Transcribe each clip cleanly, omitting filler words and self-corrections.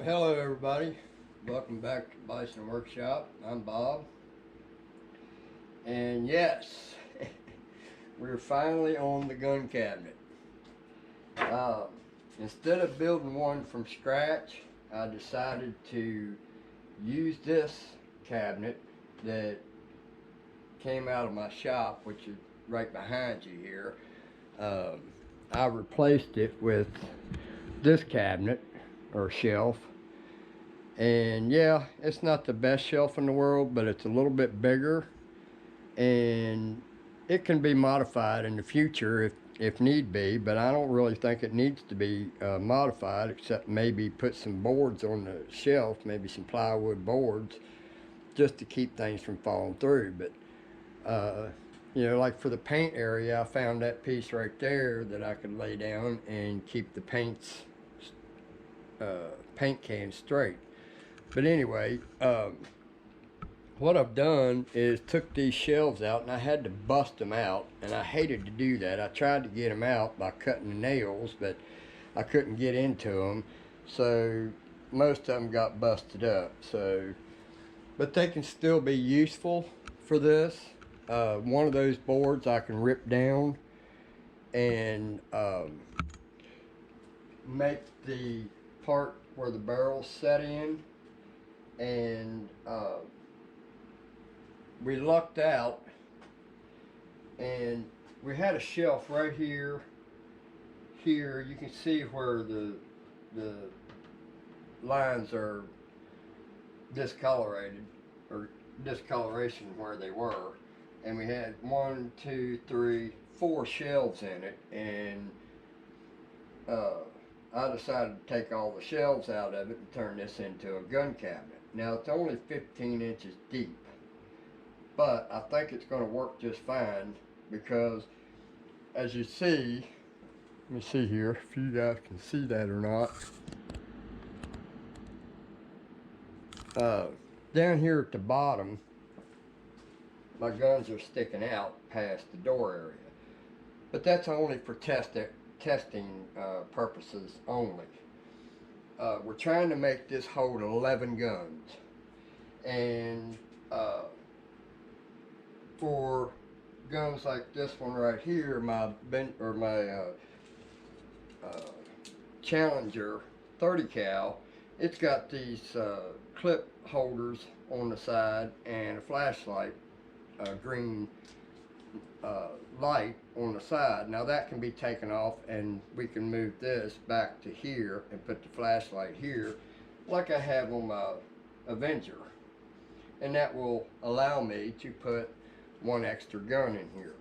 Hello everybody, welcome back to Bison Workshop. I'm Bob, and yes, we're finally on the gun cabinet. Um, Instead of building one from scratch, I decided to use this cabinet that came out of my shop, which is right behind you here. Um, I replaced it with this cabinet or shelf. And yeah, it's not the best shelf in the world, but it's a little bit bigger and it can be modified in the future if need be, but I don't really think it needs to be modified except maybe put some boards on the shelf, maybe some plywood boards just to keep things from falling through. But like for the paint area, I found that piece right there that I could lay down and keep the paint can straight. But anyway, what I've done is took these shelves out, and I had to bust them out, and I hated to do that. I tried to get them out by cutting the nails, but I couldn't get into them, so most of them got busted up. But they can still be useful for this. One of those boards I can rip down and make the part where the barrel's set in, and we lucked out and we had a shelf right here. You can see where the lines are discolorated, or discoloration where they were, and we had 4 shelves in it, and I decided to take all the shelves out of it and turn this into a gun cabinet. Now it's only 15 inches deep, but I think it's going to work just fine because, as you see, let me see here if you guys can see that or not. Down here at the bottom, my guns are sticking out past the door area, but that's only for testing purposes only. We're trying to make this hold 11 guns, and for guns like this one right here, my Challenger 30 cal, it's got these clip holders on the side and a flashlight, green light on the side. Now that can be taken off, and we can move this back to here and put the flashlight here like I have on my Avenger, and that will allow me to put one extra gun in here.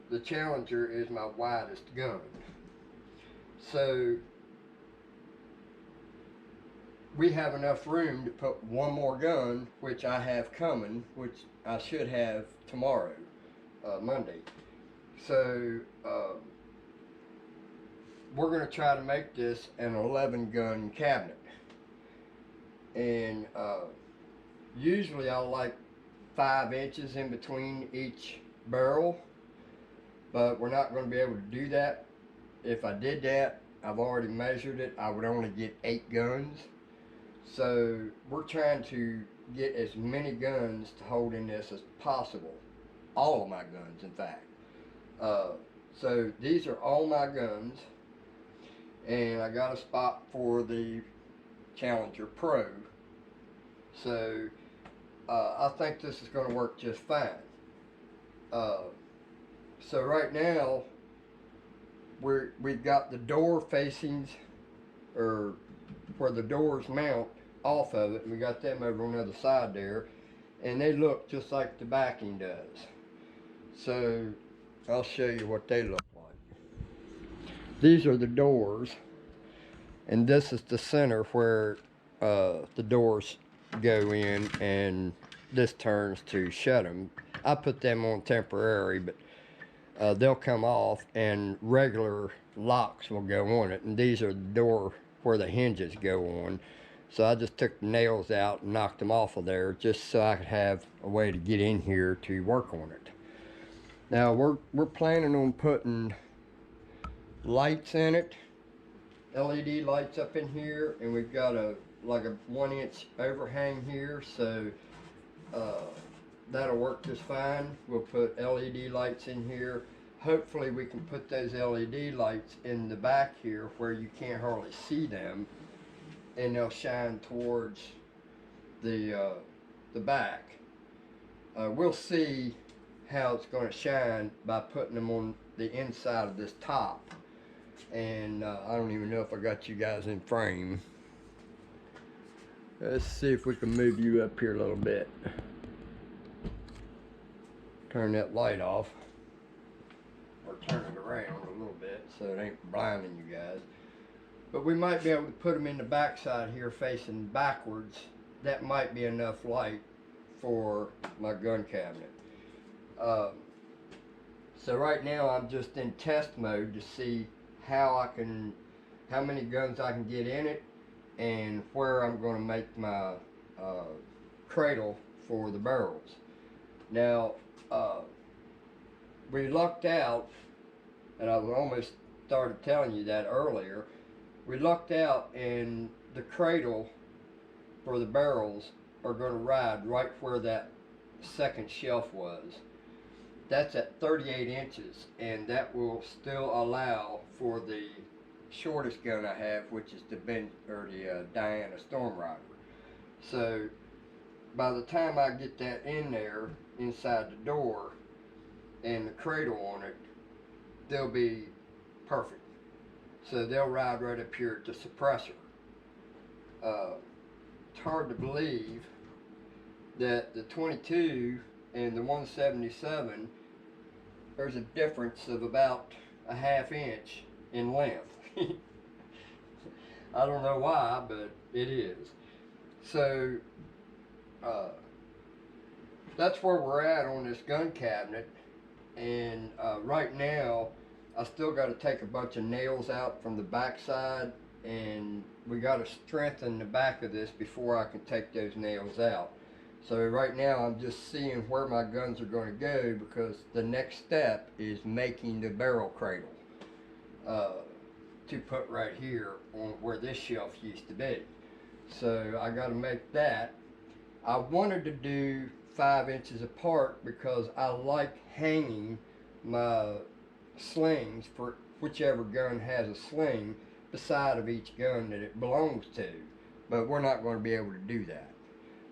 The Challenger is my widest gun, so we have enough room to put one more gun, which I have coming, which I should have tomorrow, Monday. So we're going to try to make this an 11 gun cabinet, and usually I like 5 inches in between each barrel, but we're not going to be able to do that. If I did that, I've already measured it, I would only get 8 guns. So we're trying to get as many guns to hold in this as possible. All of my guns, in fact. So these are all my guns, and I got a spot for the Challenger Pro. So I think this is going to work just fine. So right now we've got the door facings, or where the doors mount off of it, and we got them over on the other side there, and they look just like the backing does. So I'll show you what they look like. These are the doors, and this is the center where the doors go in, and this turns to shut them. I put them on temporary, but they'll come off, and regular locks will go on it, and these are the door where the hinges go on. So I just took the nails out and knocked them off of there just so I could have a way to get in here to work on it. Now we're planning on putting lights in it, LED lights up in here, and we've got a 1-inch overhang here, so that'll work just fine. We'll put LED lights in here. Hopefully we can put those LED lights in the back here where you can't hardly see them, and they'll shine towards the back. We'll see how it's going to shine by putting them on the inside of this top. And I don't even know if I got you guys in frame. Let's see if we can move you up here a little bit. Turn that light off, or turn it around a little bit so it ain't blinding you guys. But we might be able to put them in the back side here facing backwards. That might be enough light for my gun cabinet. So right now I'm just in test mode to see how many guns I can get in it, and where I'm going to make my cradle for the barrels. Now, we lucked out, and I almost started telling you that earlier. We lucked out, and the cradle for the barrels are going to ride right where that second shelf was. That's at 38 inches, and that will still allow for the shortest gun I have, which is the Diana Storm Rider. So by the time I get that in there inside the door and the cradle on it, they'll be perfect. So they'll ride right up here at the suppressor. It's hard to believe that the 22 and the 177, there's a difference of about a ½ inch in length. I don't know why, but it is. So that's where we're at on this gun cabinet. And right now I still got to take a bunch of nails out from the back side, and we got to strengthen the back of this before I can take those nails out. So right now I'm just seeing where my guns are going to go, because the next step is making the barrel cradle to put right here on where this shelf used to be. So I got to make that. I wanted to do 5 inches apart because I like hanging my slings for whichever gun has a sling beside of each gun that it belongs to, but we're not going to be able to do that.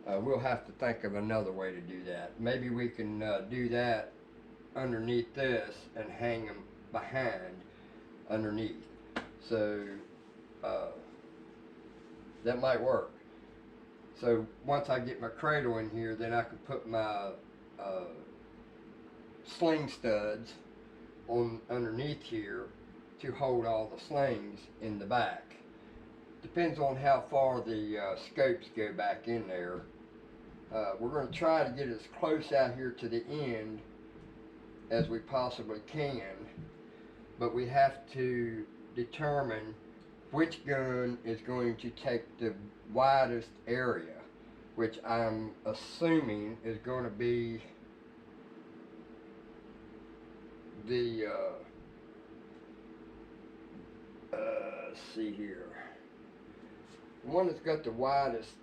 We'll have to think of another way to do that. Maybe we can do that underneath this and hang them behind underneath. So that might work. So once I get my cradle in here, then I can put my sling studs on underneath here to hold all the slings in the back. Depends on how far the scopes go back in there. We're going to try to get as close out here to the end as we possibly can, but we have to determine which gun is going to take the widest area, which I'm assuming is going to be the let's see here, the one that's got the widest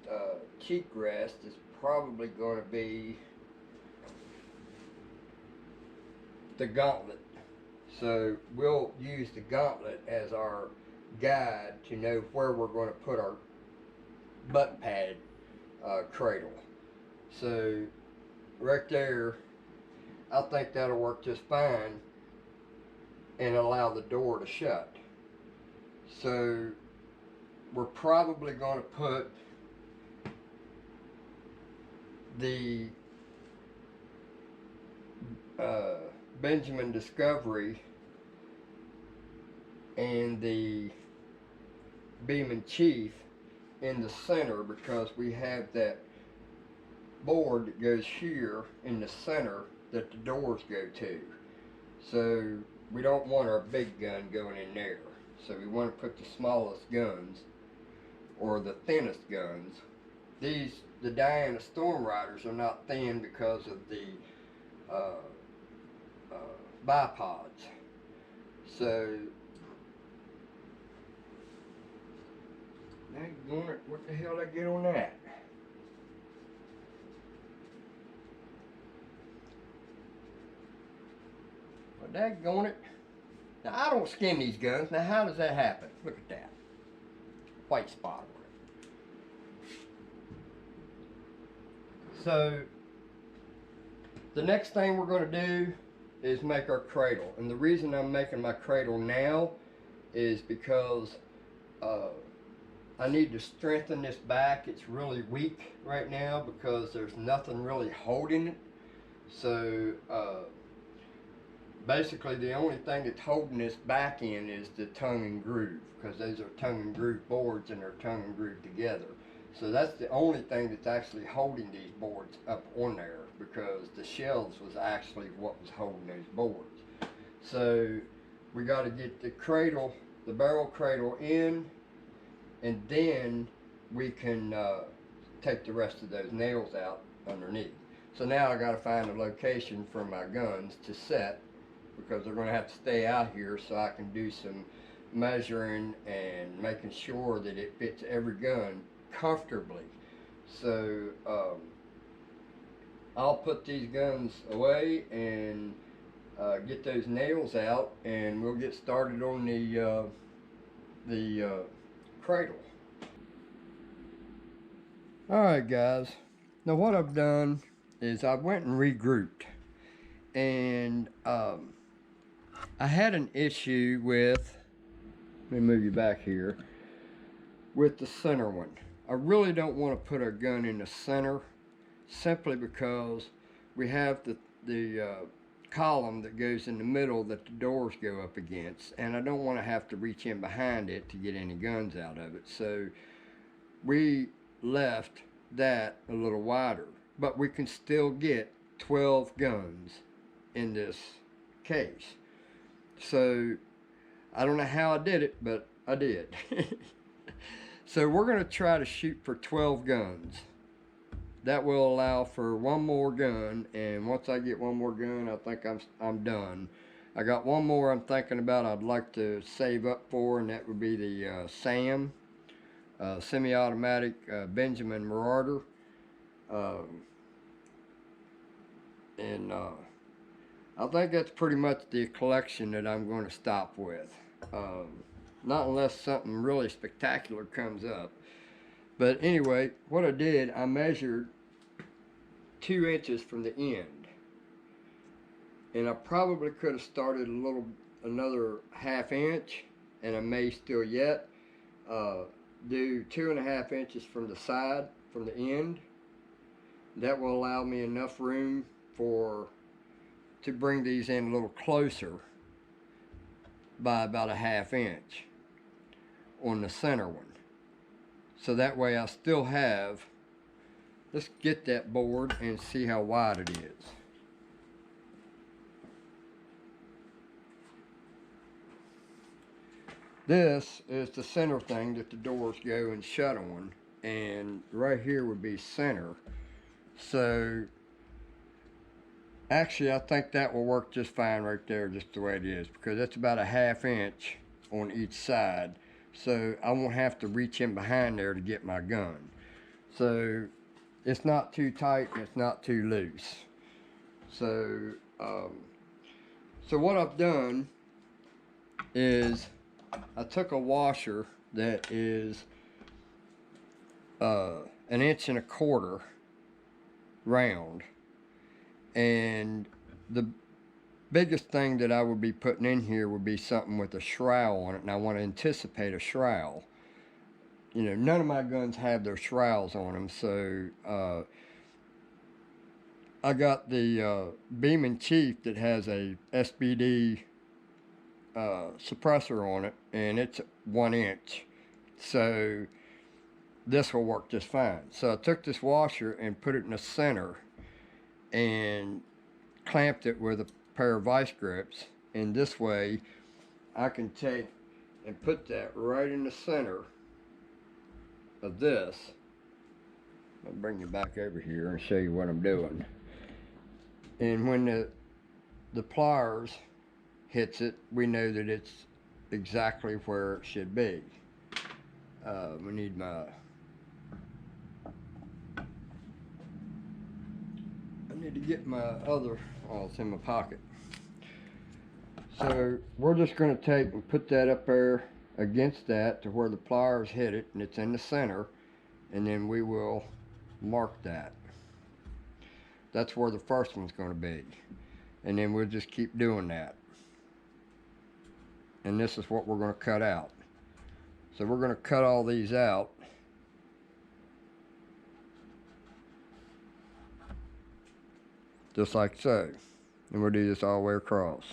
cheek rest is probably going to be the Gauntlet. So we'll use the Gauntlet as our guide to know where we're going to put our butt pad cradle. So right there, I think that'll work just fine and allow the door to shut. So we're probably going to put the Benjamin Discovery and the Beeman Chief in the center, because we have that board that goes here in the center that the doors go to. So we don't want our big gun going in there. So we want to put the smallest guns, or the thinnest guns. The Diana Storm Riders are not thin because of the bipods. So Daggone it, what the hell did I get on that? Well, daggone it. Now, I don't skin these guns. Now, how does that happen? Look at that. White spot on it. So, the next thing we're going to do is make our cradle. And the reason I'm making my cradle now is because I need to strengthen this back. It's really weak right now because there's nothing really holding it. So basically the only thing that's holding this back in is the tongue and groove, because those are tongue and groove boards and they're tongue and groove together. So that's the only thing that's actually holding these boards up on there, because the shelves was actually what was holding those boards. So we got to get the cradle, the barrel cradle in, and then we can take the rest of those nails out underneath. So now I got to find a location for my guns to set, because they're going to have to stay out here so I can do some measuring and making sure that it fits every gun comfortably. So I'll put these guns away and get those nails out, and we'll get started on the cradle. Alright guys, now what I've done is I went and regrouped, and I had an issue with, let me move you back here, with the center one. I really don't want to put a gun in the center, simply because we have the column that goes in the middle that the doors go up against, and I don't want to have to reach in behind it to get any guns out of it. So we left that a little wider, but we can still get 12 guns in this case. So I don't know how I did it, but I did. So we're going to try to shoot for 12 guns. That will allow for one more gun, and once I get one more gun, I think I'm done. I got one more I'm thinking about I'd like to save up for, and that would be the SAM, semi-automatic Benjamin Marauder. I think that's pretty much the collection that I'm going to stop with. Not unless something really spectacular comes up. But anyway, what I did, I measured 2 inches from the end. And I probably could have started another ½ inch, and I may still yet do 2½ inches from the side, from the end. That will allow me enough room to bring these in a little closer by about ½ inch on the center one. So that way I still have, let's get that board and see how wide it is. This is the center thing that the doors go and shut on, and right here would be center. So actually I think that will work just fine right there, just the way it is, because that's about ½ inch on each side. So I won't have to reach in behind there to get my gun. So it's not too tight and it's not too loose. So so what I've done is I took a washer that is 1.25 inches round, and the biggest thing that I would be putting in here would be something with a shroud on it, and I want to anticipate a shroud. You know, none of my guns have their shrouds on them, so I got the Beeman Chief that has a SBD suppressor on it, and it's 1 inch, so this will work just fine. So I took this washer and put it in the center and clamped it with a pair of vice grips, and this way I can take and put that right in the center of this. I'll bring you back over here and show you what I'm doing. And when the pliers hits it, we know that it's exactly where it should be. We need my, I need to get my other, oh, it's in my pocket. So we're just going to take and put that up there against that to where the pliers hit it, and it's in the center, and then we will mark that. That's where the first one's going to be, and then we'll just keep doing that. And this is what we're going to cut out. So we're going to cut all these out. Just like so. And we'll do this all the way across.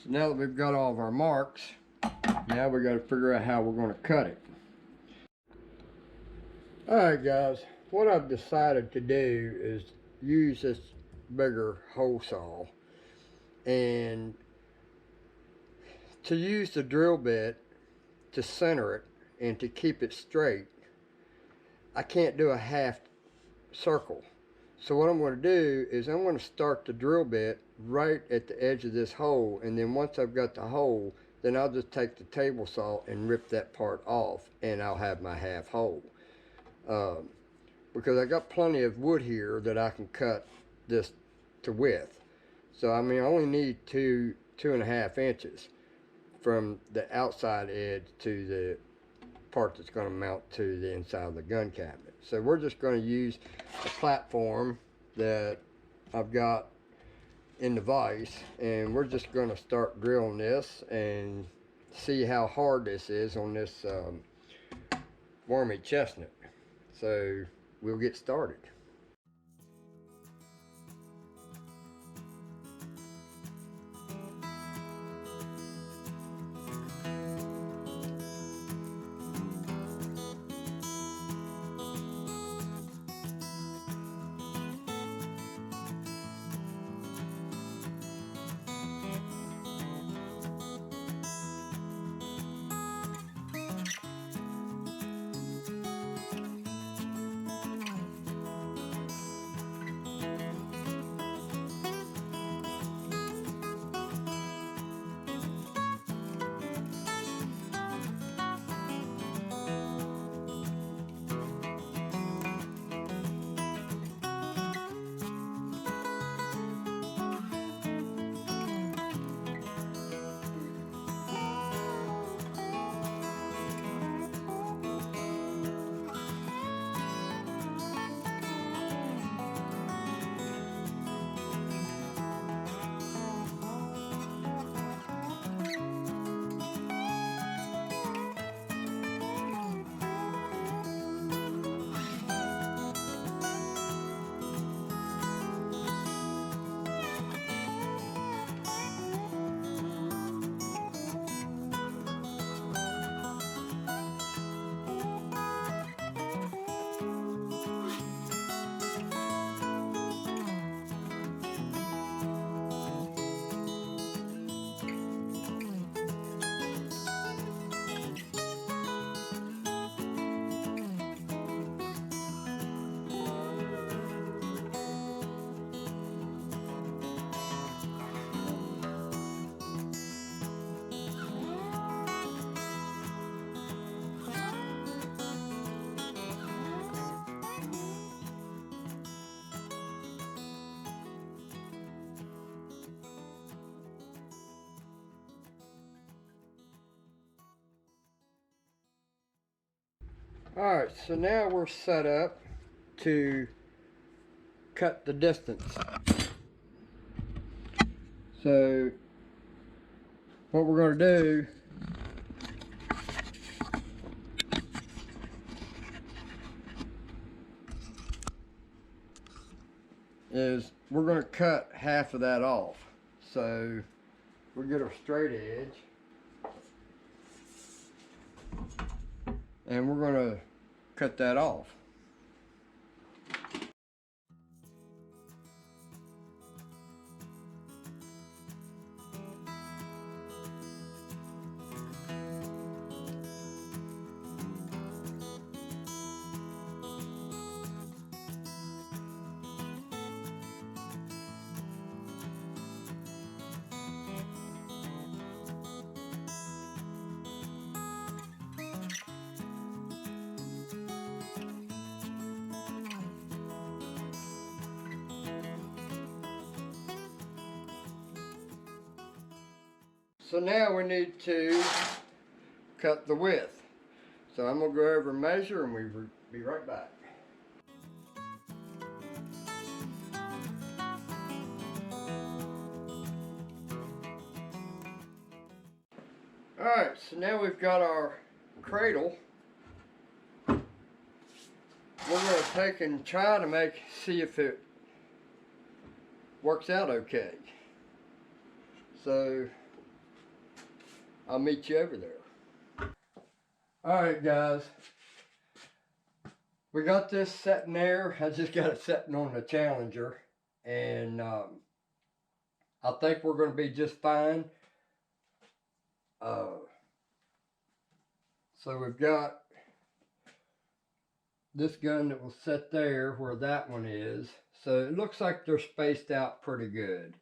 So now that we've got all of our marks, now we got to figure out how we're going to cut it. Alright guys, what I've decided to do is use this bigger hole saw, and to use the drill bit to center it and to keep it straight, I can't do a half circle. So what I'm going to do is I'm going to start the drill bit right at the edge of this hole, and then once I've got the hole, then I'll just take the table saw and rip that part off, and I'll have my half hole. Because I got plenty of wood here that I can cut this to width. So I mean I only need 2.5 inches from the outside edge to the part that's going to mount to the inside of the gun cabinet. So we're just going to use a platform that I've got in the vise, and we're just going to start drilling this and see how hard this is on this wormy chestnut. So we'll get started. Alright, so now we're set up to cut the distance. So what we're going to do is we're going to cut half of that off. So we get our straight edge and we're going to cut that off. So now we need to cut the width. So I'm going to go over and measure and we'll be right back. Alright, so now we've got our cradle. We're going to take and try to see if it works out okay. So I'll meet you over there. Alright guys, we got this sitting there. I just got it sitting on the Challenger, and I think we're going to be just fine. So we've got this gun that will sit there where that one is. So it looks like they're spaced out pretty good.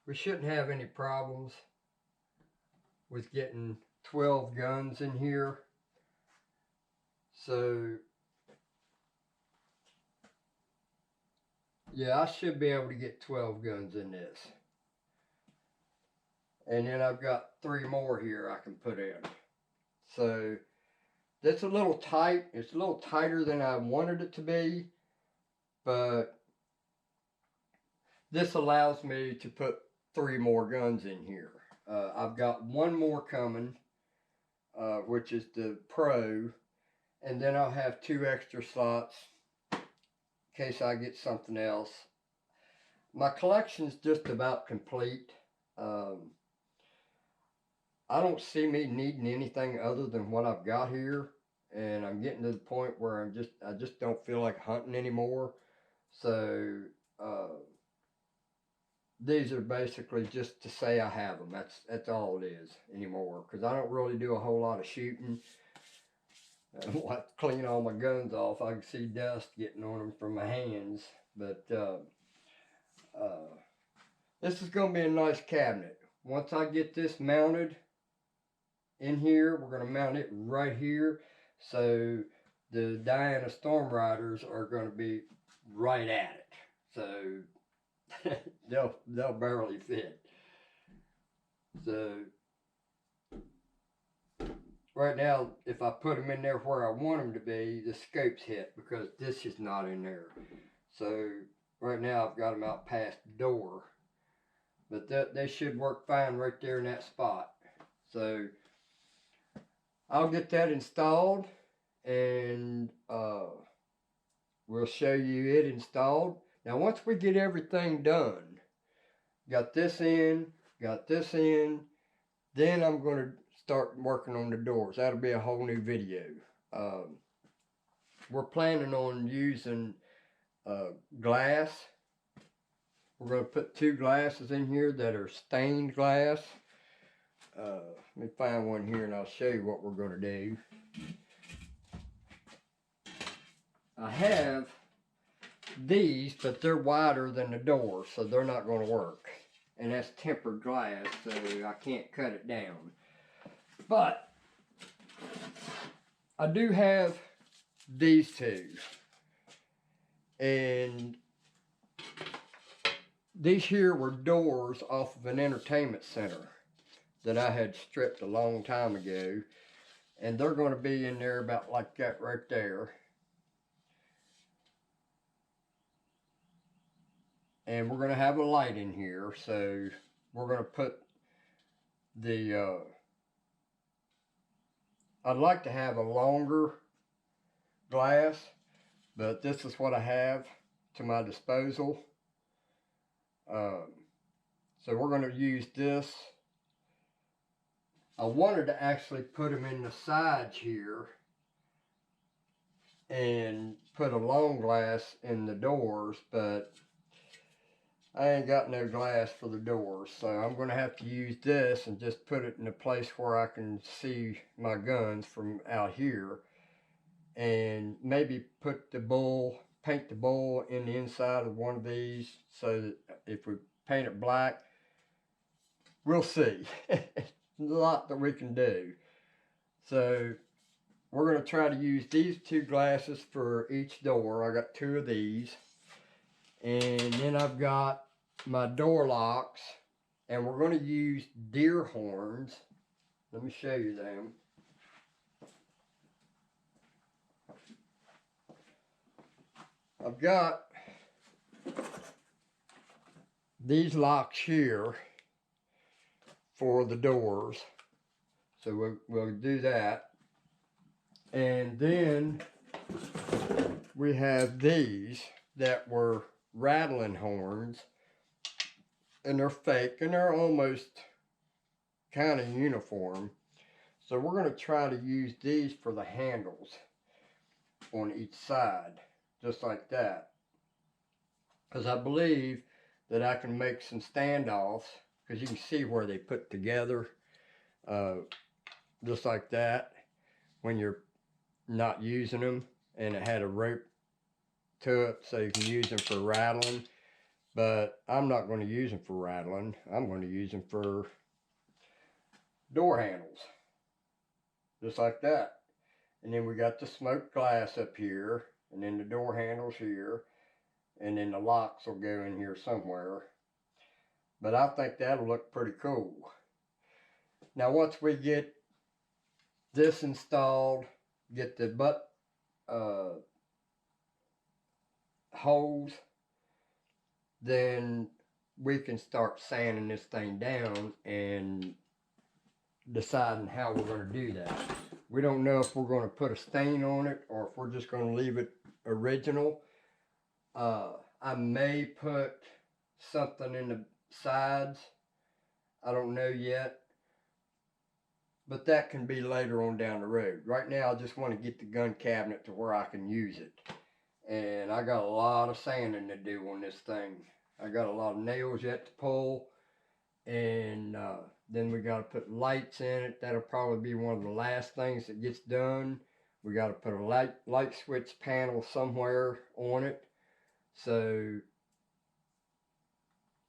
We shouldn't have any problems with getting 12 guns in here. So yeah, I should be able to get 12 guns in this. And then I've got 3 more here I can put in. So that's a little tight. It's a little tighter than I wanted it to be, but this allows me to put 3 more guns in here. I've got 1 more coming, which is the Pro, and then I'll have 2 extra slots in case I get something else. My collection's just about complete. I don't see me needing anything other than what I've got here, and I'm getting to the point where I just don't feel like hunting anymore. So these are basically just to say I have them. That's all it is anymore, because I don't really do a whole lot of shooting. I don't have to clean all my guns off. I can see dust getting on them from my hands. But this is going to be a nice cabinet. Once I get this mounted in here, we're going to mount it right here. So the Diana Storm Riders are going to be right at it. So they'll barely fit. So right now, if I put them in there where I want them to be, the scope's hit because this is not in there. So right now I've got them out past the door, but they should work fine right there in that spot. So I'll get that installed, and we'll show you it installed. Now once we get everything done, got this in, then I'm going to start working on the doors. That'll be a whole new video. We're planning on using glass. We're going to put 2 glasses in here that are stained glass. Let me find one here and I'll show you what we're going to do. I have these, but they're wider than the door, so they're not going to work. And that's tempered glass, so I can't cut it down. But I do have these 2. And these here were doors off of an entertainment center that I had stripped a long time ago. And they're going to be in there about like that right there. And we're going to have a light in here, so we're going to put the, I'd like to have a longer glass, but this is what I have to my disposal. So we're going to use this. I wanted to actually put them in the sides here and put a long glass in the doors, but I ain't got no glass for the doors, so I'm going to have to use this and just put it in a place where I can see my guns from out here, and maybe put the bull, paint the bull in the inside of one of these, so that if we paint it black, we'll see. A lot that we can do. So we're going to try to use these two glasses for each door. I got two of these, and then I've got my door locks, and we're going to use deer horns. Let me show you them. I've got these locks here for the doors, so we'll do that. And then we have these that were rattling horns, and they're fake, and they're almost kind of uniform. So we're going to try to use these for the handles on each side, just like that. Because I believe that I can make some standoffs, because you can see where they put together, just like that, when you're not using them, and it had a rope to it so you can use them for rattling. But I'm not going to use them for rattling. I'm going to use them for door handles, just like that. And then we got the smoked glass up here, and then the door handles here, and then the locks will go in here somewhere. But I think that'll look pretty cool. Now once we get this installed, get the butt holes, then we can start sanding this thing down and deciding how we're going to do that. We don't know if we're going to put a stain on it or if we're just going to leave it original. I may put something in the sides. I don't know yet. But that can be later on down the road. Right now I just want to get the gun cabinet to where I can use it. And I got a lot of sanding to do on this thing. I got a lot of nails yet to pull. And then we got to put lights in it. That'll probably be one of the last things that gets done. We got to put a light switch panel somewhere on it. So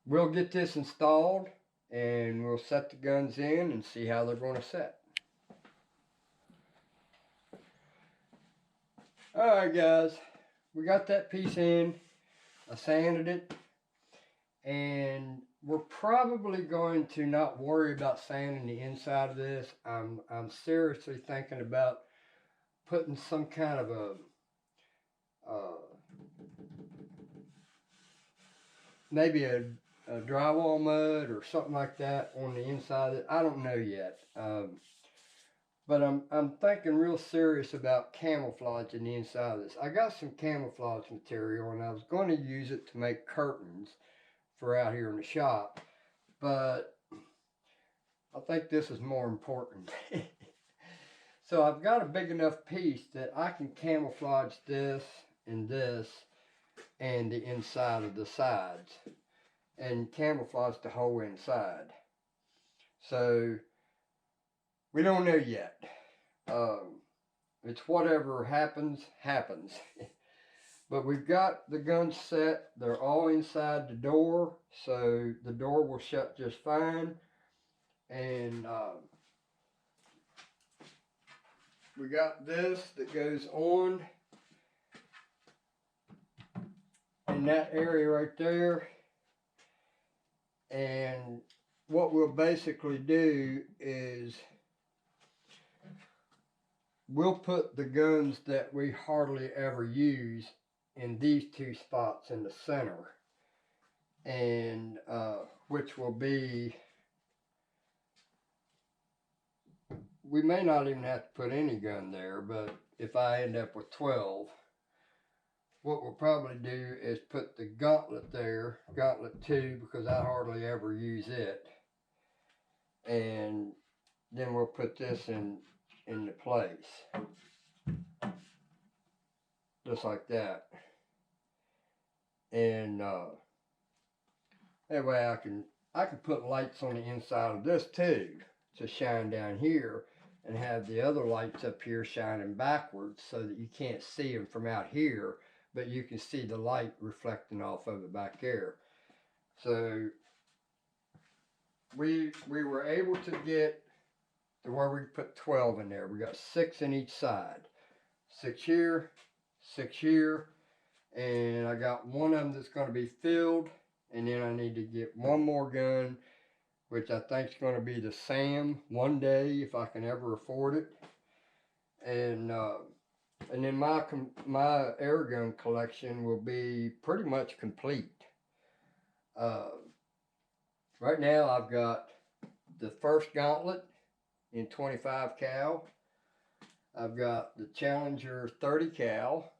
we'll get this installed and we'll set the guns in and see how they're going to set. Alright guys, we got that piece in. I sanded it, and we're probably going to not worry about sanding the inside of this. I'm seriously thinking about putting some kind of a maybe a drywall mud or something like that on the inside of it. I don't know yet. But I'm thinking real serious about camouflaging the inside of this. I got some camouflage material, and I was going to use it to make curtains for out here in the shop. But I think this is more important. So I've got a big enough piece that I can camouflage this and the inside of the sides, and camouflage the whole inside. So we don't know yet. It's whatever happens, happens. But we've got the guns set. They're all inside the door, so the door will shut just fine. And we got this that goes on in that area right there. And what we'll basically do is we'll put the guns that we hardly ever use in these two spots in the center, and which will be, we may not even have to put any gun there, but if I end up with 12, what we'll probably do is put the gauntlet there, gauntlet 2, because I hardly ever use it, and then we'll put this into place, just like that. And that way I can put lights on the inside of this too to shine down here, and have the other lights up here shining backwards so that you can't see them from out here, but you can see the light reflecting off of it back there. So we were able to get to where we put 12 in there. We got 6 in each side. 6 here, 6 here, and I got one of them that's going to be filled, and then I need to get one more gun, which I think is going to be the SAM one day if I can ever afford it. And then my air gun collection will be pretty much complete. Right now I've got the first Gauntlet in 25 cal. I've got the Challenger 30 cal.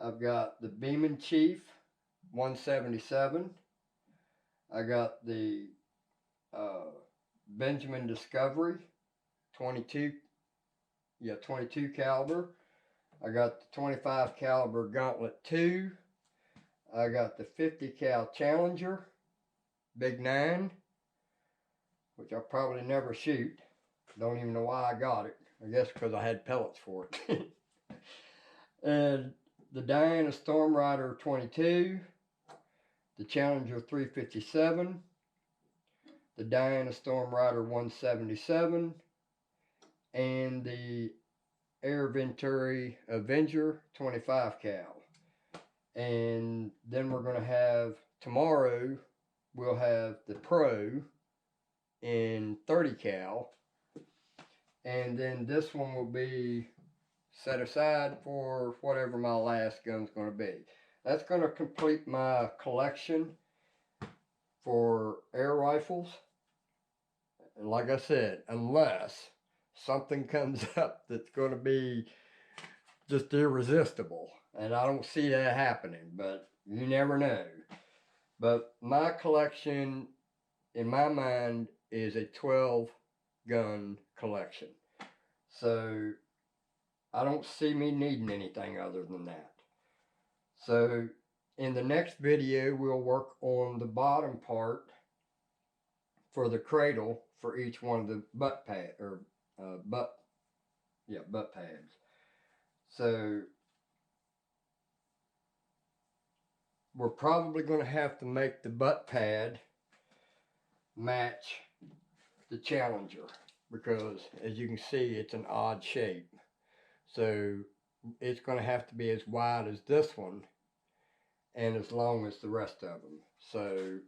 I've got the Beeman Chief 177. I got the Benjamin Discovery 22 caliber. I got the 25 caliber Gauntlet 2. I got the 50 cal Challenger Big 9, which I'll probably never shoot. Don't even know why I got it. I guess because I had pellets for it. And the Diana Storm Rider 22, the Challenger 357, the Diana Storm Rider 177, and the Air Venturi Avenger 25 cal. And then we're going to have, tomorrow, we'll have the Pro in 30 cal. And then this one will be set aside for whatever my last gun's going to be. That's going to complete my collection for air rifles. And like I said, unless something comes up that's going to be just irresistible. And I don't see that happening, but you never know. But my collection, in my mind, is a 12 gun collection. So I don't see me needing anything other than that. So in the next video, we'll work on the bottom part for the cradle for each one of the butt pads. So we're probably going to have to make the butt pad match the Challenger, because as you can see, it's an odd shape. So it's going to have to be as wide as this one and as long as the rest of them. So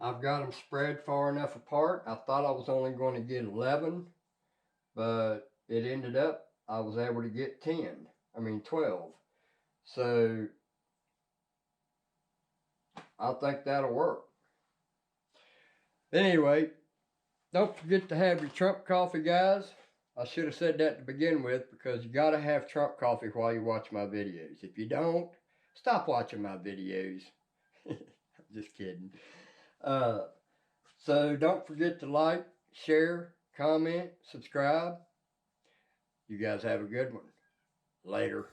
I've got them spread far enough apart. I thought I was only going to get 11, but it ended up I was able to get 12. So I think that'll work. Anyway, don't forget to have your Trump coffee, guys. I should have said that to begin with, because you got to have Trump coffee while you watch my videos. If you don't, stop watching my videos. Just kidding. So don't forget to like, share, comment, subscribe. You guys have a good one. Later.